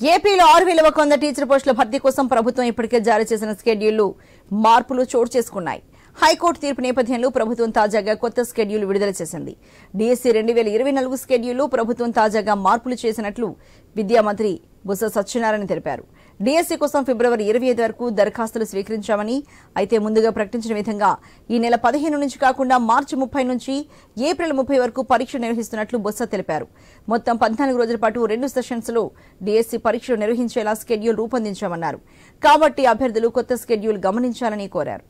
ఏపీలో 6,100 టీచర్ పోస్టుల భర్తీ కోసం ప్రభుత్వం ఇప్పటికే జారీ చేసిన షెడ్యూల్లో మార్పులు చోటు చేసుకున్నాయి. హైకోర్టు తీర్పు నేపథ్యంలో ప్రభుత్వం తాజాగా కొత్త షెడ్యూల్ విడుదల చేసింది. డిఎస్సి 2024 షెడ్యూల్లో ప్రభుత్వం తాజాగా మార్పులు చేసినట్లు విద్యా మంత్రి బొత్స సత్యనారాయణ తెలిపారు. డిఎస్సి కోసం ఫిబ్రవరి 25 వరకు దరఖాస్తులు స్వీకరించామని, అయితే ముందుగా ప్రకటించిన విధంగా ఈ నెల 15 నుంచి కాకుండా మార్చి 30 నుంచి ఏప్రిల్ 30 వరకు పరీక్ష నిర్వహిస్తున్నట్లు బొత్స తెలిపారు. మొత్తం 14 రోజుల పాటు 2 సెషన్స్ లో డిఎస్సి పరీక్షలు నిర్వహించేలా షెడ్యూల్ రూపొందించామన్నారు. కాబట్టి అభ్యర్థులు కొత్త షెడ్యూల్ గమనించాలని కోరారు.